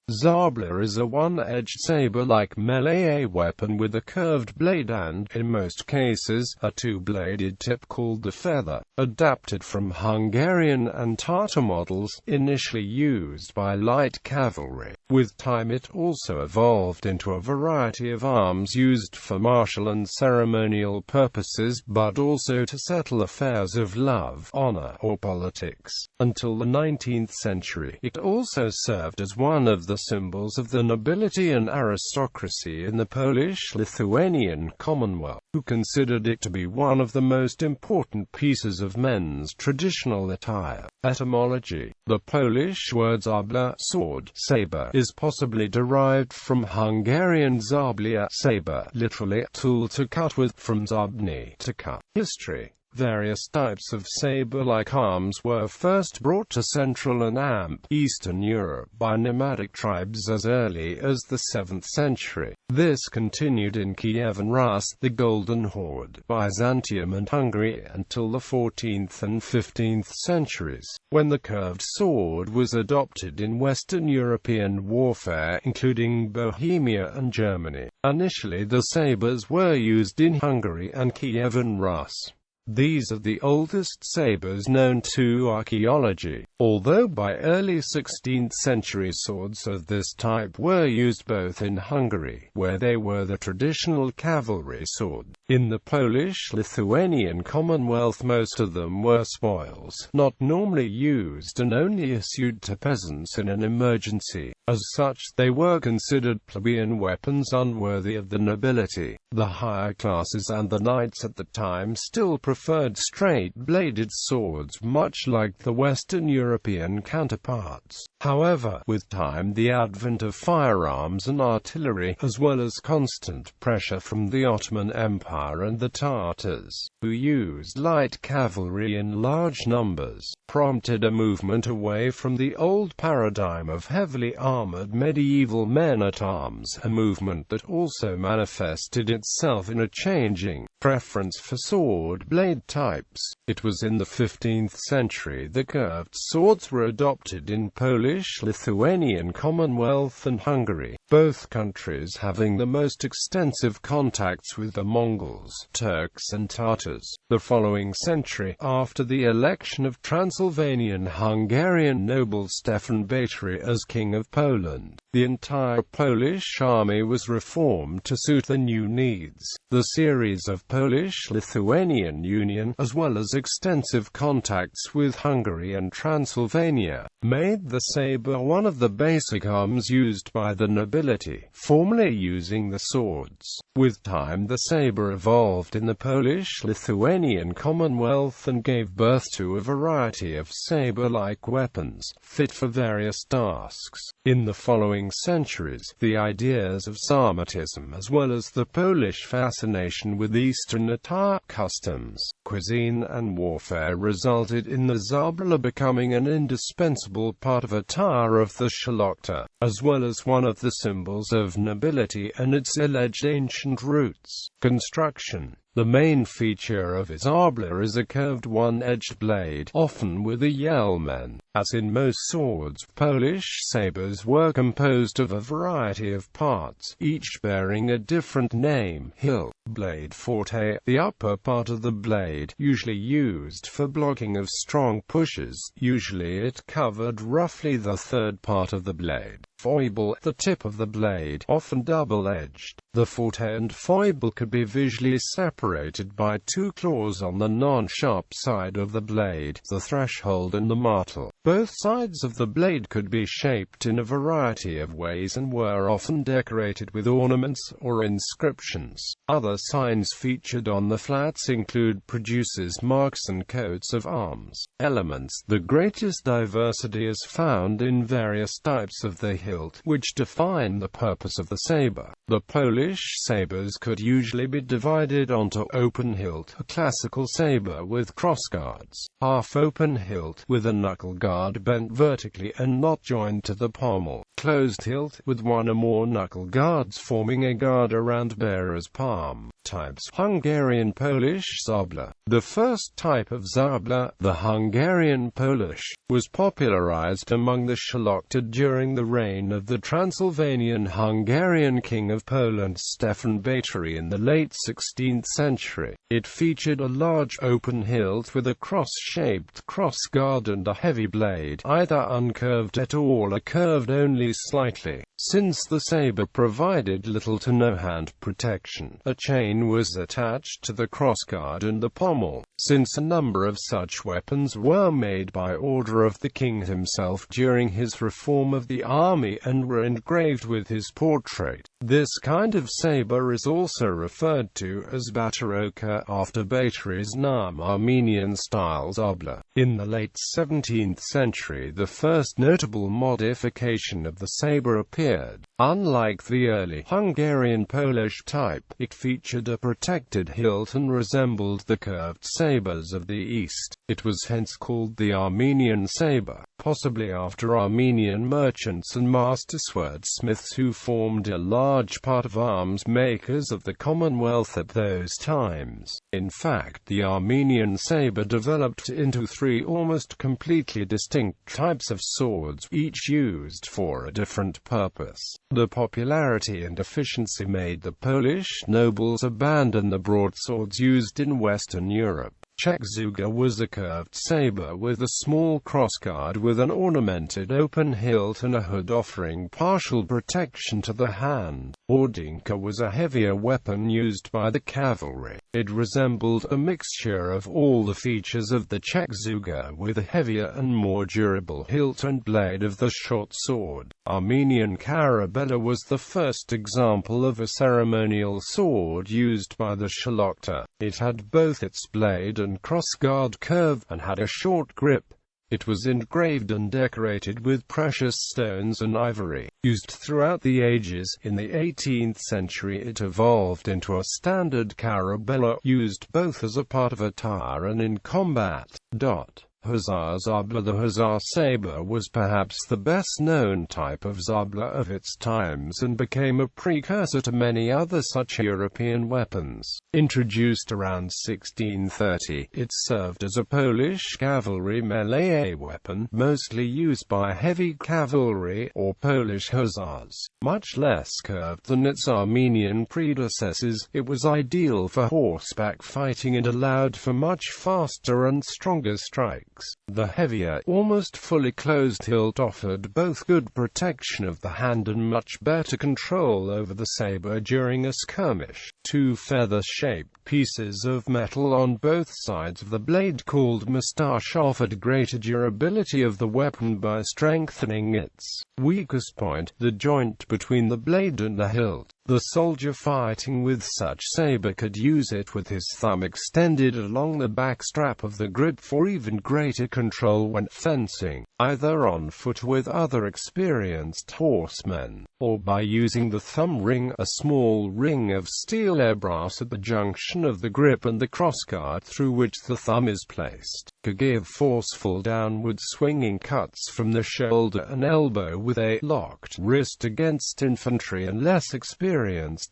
Szabla is a one-edged sabre-like mêlée weapon with a curved blade and, in most cases, a two-bladed tip called the feather, adapted from Hungarian and Tatar models, initially used by light cavalry. With time it also evolved into a variety of arms used for martial and ceremonial purposes, but also to settle affairs of love, honor, or politics. Until the 19th century, it also served as one of the symbols of the nobility and aristocracy in the Polish-Lithuanian Commonwealth, who considered it to be one of the most important pieces of men's traditional attire. Etymology: the Polish word Szabla, sword, saber, is possibly derived from Hungarian szabla, saber, literally tool to cut with, from zabni, to cut. History: various types of saber-like arms were first brought to Central and Eastern Europe by nomadic tribes as early as the 7th century. This continued in Kievan Rus, the Golden Horde, Byzantium and Hungary until the 14th and 15th centuries, when the curved sword was adopted in Western European warfare, including Bohemia and Germany. Initially the sabers were used in Hungary and Kievan Rus. These are the oldest sabers known to archaeology, although by early 16th century swords of this type were used both in Hungary, where they were the traditional cavalry sword. In the Polish-Lithuanian Commonwealth most of them were spoils, not normally used and only issued to peasants in an emergency. As such, they were considered plebeian weapons unworthy of the nobility. The higher classes and the knights at the time still preferred straight-bladed swords, much like the Western European counterparts. However, with time the advent of firearms and artillery, as well as constant pressure from the Ottoman Empire and the Tatars, who used light cavalry in large numbers, prompted a movement away from the old paradigm of heavily armored medieval men-at-arms, a movement that also manifested itself in a changing preference for sword blade types. It was in the 15th century that curved swords were adopted in Polish-Lithuanian Commonwealth and Hungary, both countries having the most extensive contacts with the Mongols, Turks and Tatars. The following century, after the election of Transylvanian Hungarian noble Stefan Batory as King of Poland, the entire Polish army was reformed to suit the new needs. The series of Polish-Lithuanian Union, as well as extensive contacts with Hungary and Transylvania, made the sabre one of the basic arms used by the nobility, formerly using the swords. With time the sabre evolved in the Polish-Lithuanian Commonwealth and gave birth to a variety of sabre-like weapons, fit for various tasks. In the following centuries, the ideas of Sarmatism as well as the Polish fascination with Eastern attire, customs, cuisine and warfare resulted in the szabla becoming an indispensable part of attire of the szlachta, as well as one of the symbols of nobility and its alleged ancient roots. Construction: the main feature of szabla is a curved one-edged blade, often with a yelmen. As in most swords, Polish sabers were composed of a variety of parts, each bearing a different name: hilt, blade forte, the upper part of the blade, usually used for blocking of strong pushes, usually it covered roughly the third part of the blade. Foible, the tip of the blade, often double-edged. The forte and foible could be visually separated by two claws on the non-sharp side of the blade, the threshold and the martel. Both sides of the blade could be shaped in a variety of ways and were often decorated with ornaments or inscriptions. Other signs featured on the flats include producers' marks and coats of arms. Elements: the greatest diversity is found in various types of the hilt, which define the purpose of the saber. The Polish Polish sabres could usually be divided onto open hilt, a classical sabre with crossguards, half-open hilt, with a knuckle guard bent vertically and not joined to the pommel, closed hilt, with one or more knuckle guards forming a guard around bearer's palm. Types: Hungarian Polish Szabla. The first type of Szabla, the Hungarian Polish, was popularized among the Szlachta during the reign of the Transylvanian Hungarian King of Poland Stefan Batory in the late 16th century. It featured a large open hilt with a cross-shaped crossguard and a heavy blade, either uncurved at all or curved only slightly. Since the sabre provided little to no hand protection, a chain was attached to the crossguard and the pommel. Since a number of such weapons were made by order of the king himself during his reform of the army and were engraved with his portrait, this kind of sabre is also referred to as bataroka, after Batory's name, Armenian-style Szabla. In the late 17th century, the first notable modification of the sabre appeared. Unlike the early Hungarian Polish type, it featured a protected hilt and resembled the curved sabres of the East. It was hence called the Armenian sabre, possibly after Armenian merchants and master swordsmiths who formed a large part of arms makers of the Commonwealth at those times. In fact, the Armenian sabre developed into three almost completely distinct types of swords, each used for a different purpose. The popularity and efficiency made the Polish nobles abandon the broadswords used in Western Europe. Czechzuga was a curved sabre with a small crossguard with an ornamented open hilt and a hood offering partial protection to the hand. Ordinka was a heavier weapon used by the cavalry. It resembled a mixture of all the features of the Czechzuga, with a heavier and more durable hilt and blade of the short sword. Armenian carabela was the first example of a ceremonial sword used by the Szlachta. It had both its blade and crossguard curved, and had a short grip. It was engraved and decorated with precious stones and ivory. Used throughout the ages, in the 18th century it evolved into a standard carabela, used both as a part of attire and in combat. Hussar Szabla. The hussar sabre was perhaps the best-known type of Szabla of its times and became a precursor to many other such European weapons. Introduced around 1630, it served as a Polish cavalry mêlée weapon, mostly used by heavy cavalry, or Polish hussars. Much less curved than its Armenian predecessors, it was ideal for horseback fighting and allowed for much faster and stronger strikes. The heavier, almost fully closed hilt offered both good protection of the hand and much better control over the sabre during a skirmish. Two feather-shaped pieces of metal on both sides of the blade, called moustache, offered greater durability of the weapon by strengthening its weakest point, the joint between the blade and the hilt. The soldier fighting with such sabre could use it with his thumb extended along the back strap of the grip for even greater control when fencing, either on foot with other experienced horsemen, or by using the thumb ring, a small ring of steel or brass at the junction of the grip and the crossguard through which the thumb is placed, could give forceful downward swinging cuts from the shoulder and elbow with a locked wrist against infantry and less experienced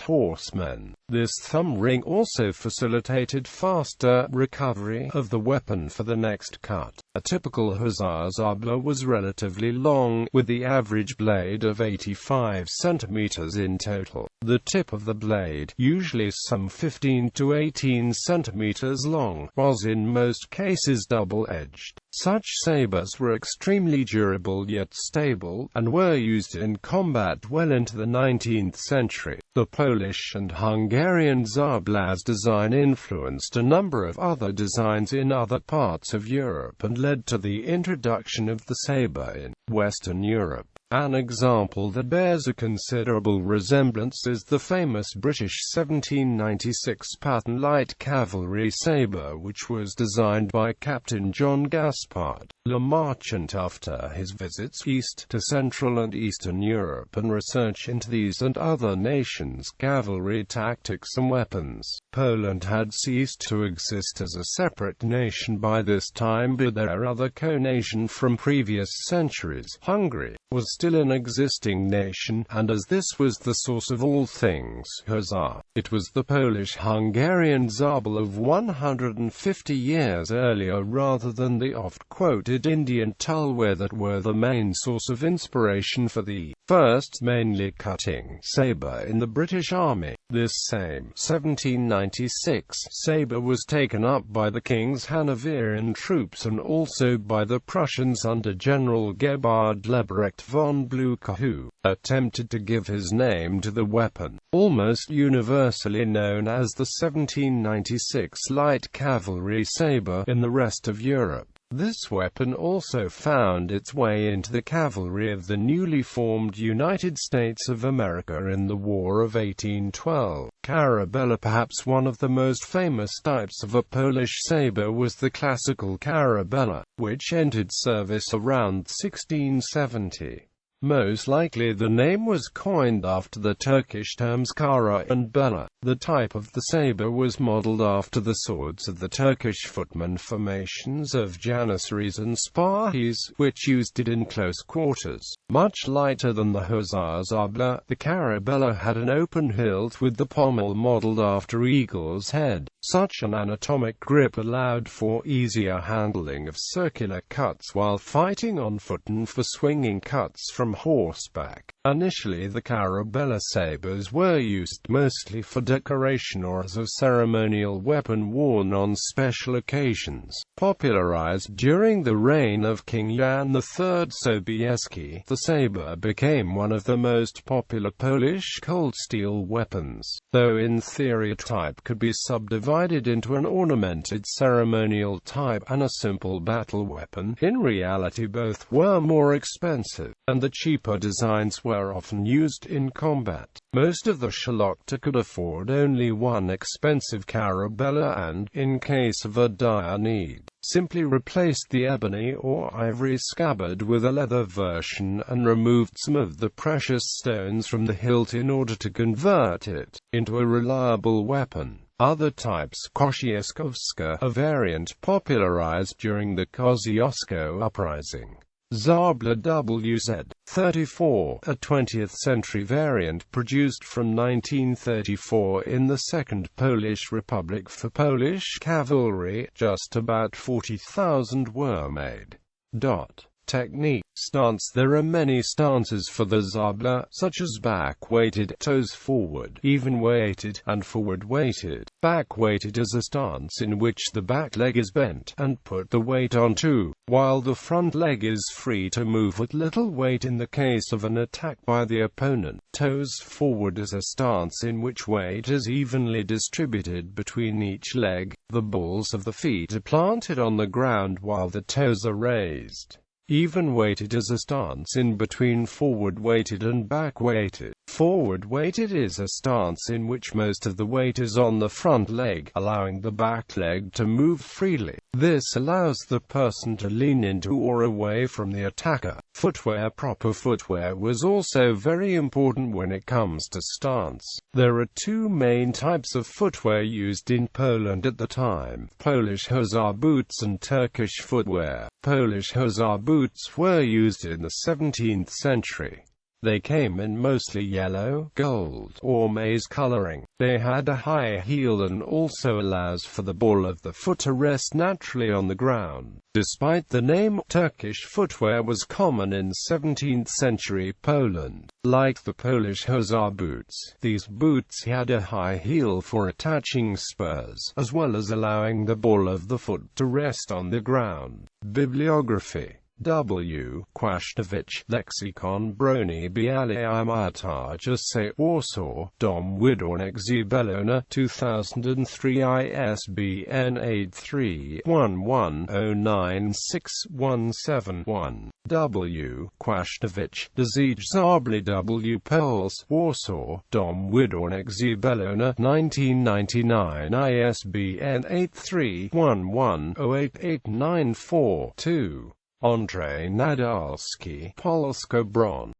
horsemen. This thumb ring also facilitated faster recovery of the weapon for the next cut. A typical hussar Szabla was relatively long, with the average blade of 85 centimeters in total. The tip of the blade, usually some 15 to 18 centimeters long, was in most cases double-edged. Such sabres were extremely durable yet stable, and were used in combat well into the 19th century. The Polish and Hungarian Szabla's design influenced a number of other designs in other parts of Europe and led to the introduction of the sabre in Western Europe. An example that bears a considerable resemblance is the famous British 1796 pattern light cavalry sabre, which was designed by Captain John Gaspard Le Marchant after his visits east to Central and Eastern Europe and research into these and other nations' cavalry tactics and weapons. Poland had ceased to exist as a separate nation by this time, but their other co-nation from previous centuries, Hungary, was still an existing nation, and as this was the source of all things Hussar, it was the Polish-Hungarian Szabla of 150 years earlier rather than the oft-quoted Indian tulwar that were the main source of inspiration for the first mainly cutting sabre in the British Army. This same 1796 sabre was taken up by the King's Hanoverian troops and also by the Prussians under General Gebhard Lebrecht von Blücher, who attempted to give his name to the weapon, almost universally known as the 1796 light cavalry sabre in the rest of Europe. This weapon also found its way into the cavalry of the newly formed United States of America in the War of 1812. Carabella, perhaps one of the most famous types of a Polish sabre, was the classical carabella, which entered service around 1670. Most likely the name was coined after the Turkish terms kara and bela. The type of the sabre was modeled after the swords of the Turkish footman formations of janissaries and spahis, which used it in close quarters. Much lighter than the Hussar Szabla, the carabella had an open hilt with the pommel modeled after eagle's head. Such an anatomic grip allowed for easier handling of circular cuts while fighting on foot and for swinging cuts from horseback. Initially, the carabella sabres were used mostly for decoration or as a ceremonial weapon worn on special occasions. Popularized during the reign of King Jan III Sobieski, the sabre became one of the most popular Polish cold steel weapons. Though in theory a type could be subdivided into an ornamented ceremonial type and a simple battle weapon, in reality both were more expensive, and the cheaper designs were often used in combat. Most of the Szlachta could afford only one expensive carabella and, in case of a dire need, simply replaced the ebony or ivory scabbard with a leather version and removed some of the precious stones from the hilt in order to convert it into a reliable weapon. Other types, Kosciuszkowska, a variant popularized during the Kosciuszko uprising. Szabla WZ-34, a 20th-century variant produced from 1934 in the Second Polish Republic for Polish cavalry, just about 40,000 were made. Technique. Stance. There are many stances for the Szabla, such as back-weighted, toes forward, even-weighted, and forward-weighted. Back-weighted is a stance in which the back leg is bent and put the weight onto, while the front leg is free to move with little weight in the case of an attack by the opponent. Toes forward is a stance in which weight is evenly distributed between each leg. The balls of the feet are planted on the ground while the toes are raised. Even-weighted is a stance in between forward-weighted and back-weighted. Forward-weighted is a stance in which most of the weight is on the front leg, allowing the back leg to move freely. This allows the person to lean into or away from the attacker. Footwear. Proper footwear was also very important when it comes to stance. There are two main types of footwear used in Poland at the time: Polish Hussar boots and Turkish footwear. Polish Hussar boots were used in the 17th century. They came in mostly yellow, gold, or maize coloring. They had a high heel and also allows for the ball of the foot to rest naturally on the ground. Despite the name, Turkish footwear was common in 17th century Poland. Like the Polish Hussar boots, these boots had a high heel for attaching spurs, as well as allowing the ball of the foot to rest on the ground. Bibliography. W. Kwasznowicz, Lexikon Broni Bialia Amatarza Se Warsaw, Dom Widornik Zibelona, 2003 ISBN 83-11-096171. W. Kwasznowicz, Dezij Zabli W. Pearls, Warsaw, Dom Widornik Zibelona, 1999 ISBN 83-11-08894-2. Andrzej Nadolski, Polsko Bron.